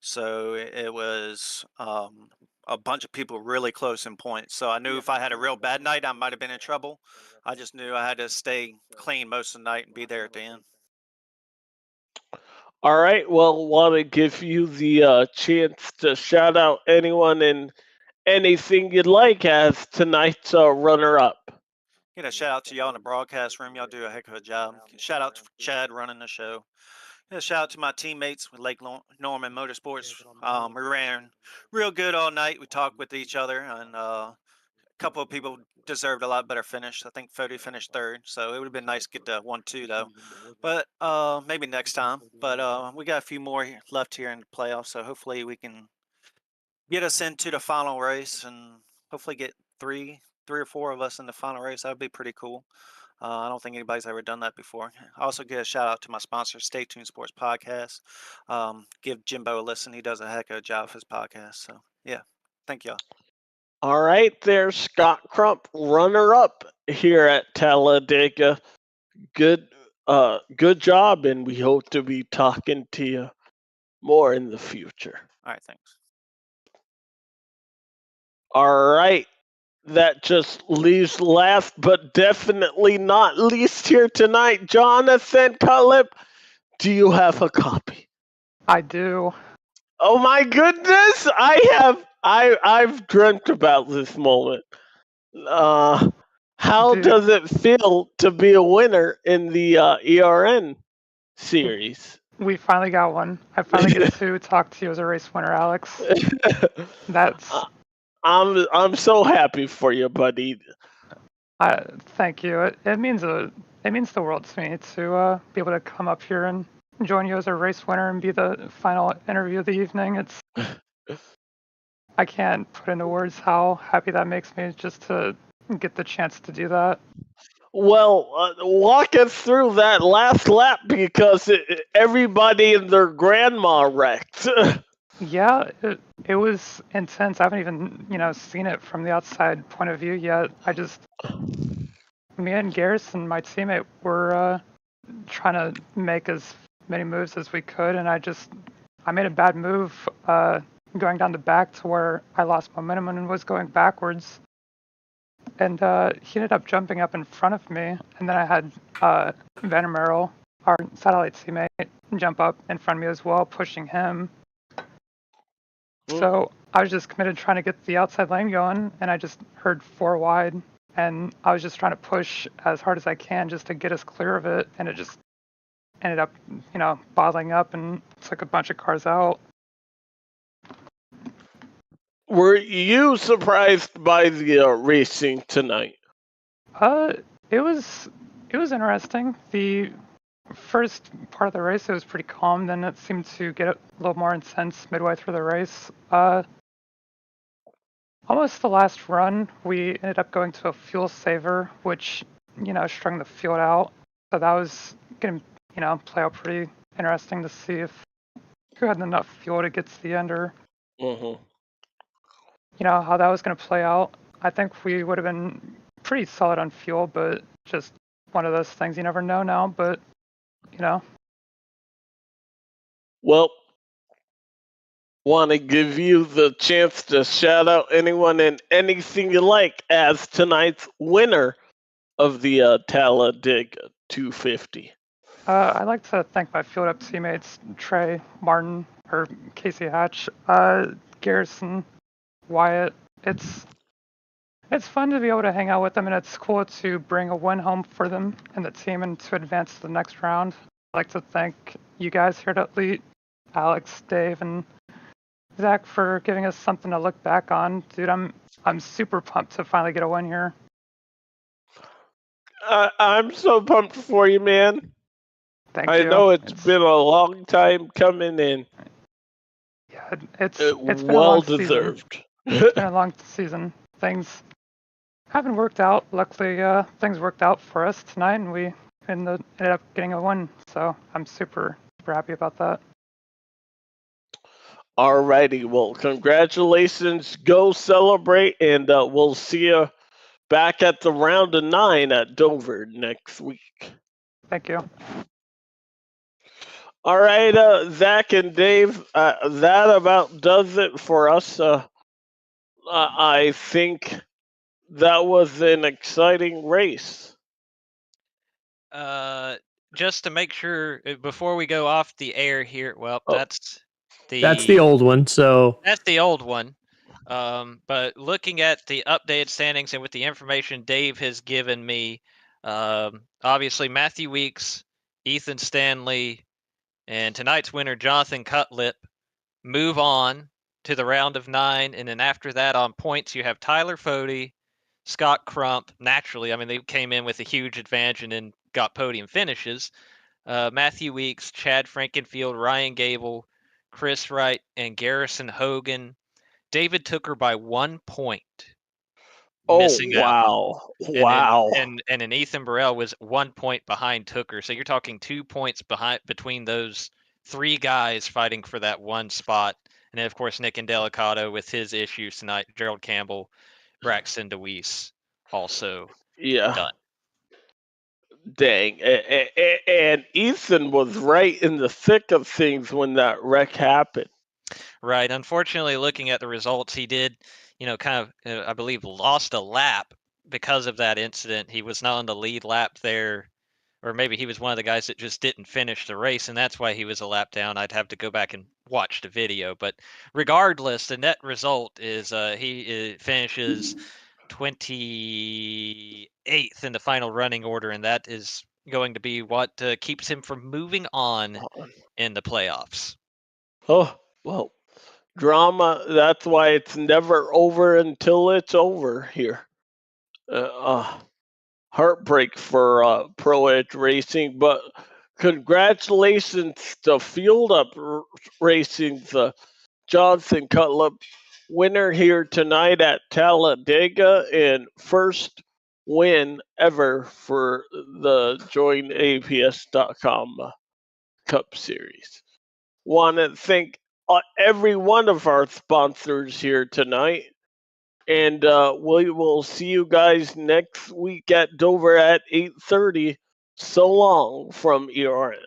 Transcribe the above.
So it was a bunch of people really close in points. So I knew if I had a real bad night, I might have been in trouble. I just knew I had to stay clean most of the night and be there at the end. All right. Well, want to give you the chance to shout out anyone and anything you'd like as tonight's runner-up. Shout out to y'all in the broadcast room. Y'all do a heck of a job. Shout out to Chad running the show. Shout out to my teammates with Norman Motorsports. We ran real good all night. We talked with each other, and a couple of people deserved a lot better finish. I think Fody finished third, so it would have been nice to get to 1-2 though. But maybe next time. But we got a few more left here in the playoffs, so hopefully we can get us into the final race and hopefully get three or four of us in the final race. That would be pretty cool. I don't think anybody's ever done that before. I also give a shout out to my sponsor, Stay Tuned Sports Podcast. Give Jimbo a listen. He does a heck of a job with his podcast. So, yeah, thank y'all. All right, there's Scott Crump, runner-up here at Talladega. Good, good job, and we hope to be talking to you more in the future. All right, thanks. All right, that just leaves last but definitely not least here tonight, Jonathan Cullip. Do you have a copy? I do. Oh my goodness! I've dreamt about this moment. How Dude. does it feel to be a winner in the ERN series? We finally got one. I finally get to talk to you as a race winner, Alex. That's. I'm so happy for you, buddy. Thank you. It means the world to me to be able to come up here and join you as a race winner and be the final interview of the evening. It's. I can't put into words how happy that makes me just to get the chance to do that. Well, walk us through that last lap because everybody and their grandma wrecked. Yeah, it was intense. I haven't even, seen it from the outside point of view yet. Me and Garrison, my teammate, were trying to make as many moves as we could, and I made a bad move going down the back to where I lost momentum and was going backwards. And he ended up jumping up in front of me, and then I had Vandermeer, our satellite teammate, jump up in front of me as well, pushing him. So I was just committed trying to get the outside lane going, and I just heard 4 wide, and I was just trying to push as hard as I can just to get us clear of it, and it just ended up, bottling up and took a bunch of cars out. Were you surprised by the racing tonight? It was interesting. The first part of the race, it was pretty calm. Then it seemed to get a little more intense midway through the race. Almost the last run, we ended up going to a fuel saver, which, strung the field out. So that was going to, play out pretty interesting to see if who had enough fuel to get to the end or, how that was going to play out. I think we would have been pretty solid on fuel, but just one of those things you never know now, but, Well, want to give you the chance to shout out anyone and anything you like as tonight's winner of the Talladega 250. I'd like to thank my field up teammates, Trey, Martin, or Casey Hatch, Garrison, Wyatt. It's fun to be able to hang out with them, and it's cool to bring a win home for them and the team and to advance to the next round. I'd like to thank you guys here at Elite, Alex, Dave, and Zach for giving us something to look back on. Dude, I'm super pumped to finally get a win here. I'm so pumped for you, man. Thank you. I know it's been a long time coming in. Yeah, it's been well a long deserved. It's been a long season. Things haven't worked out. Luckily, things worked out for us tonight, and we ended up getting a win. So I'm super happy about that. Alrighty, well, congratulations. Go celebrate, and we'll see you back at the round of 9 at Dover next week. Thank you. All right, Zach and Dave, that about does it for us. I think that was an exciting race. Just to make sure before we go off the air here, well, Oh. that's the old one. So that's the old one. But looking at the updated standings and with the information Dave has given me, obviously Matthew Weeks, Ethan Stanley, and tonight's winner Jonathan Cutlip move on to the round of 9, and then after that on points you have Tyler Fody, Scott Crump. Naturally, I mean they came in with a huge advantage and then got podium finishes. Matthew Weeks, Chad Frankenfield, Ryan Gable, Chris Wright, and Garrison Hogan. David took her by 1 point, missing out. Wow. And then Ethan Burrell was 1 point behind Tooker. So you're talking 2 points behind between those 3 guys fighting for that one spot. And then of course Nick Indelicato with his issues tonight. Gerald Campbell, Braxton DeWeese also done. Dang. And Ethan was right in the thick of things when that wreck happened. Right. Unfortunately, looking at the results, he did, kind of, I believe, lost a lap because of that incident. He was not on the lead lap there, or maybe he was one of the guys that just didn't finish the race, and that's why he was a lap down. I'd have to go back and watch the video. But regardless, the net result is he finishes 28th in the final running order, and that is going to be what keeps him from moving on in the playoffs. Oh, well, drama, that's why it's never over until it's over here. Heartbreak for Pro Edge Racing, but congratulations to Field Up Racing, the Johnson Cutlip winner here tonight at Talladega, and first win ever for the JoinAPS.com Cup Series. Want to thank every one of our sponsors here tonight. And we will see you guys next week at Dover at 8:30. So long from ERN.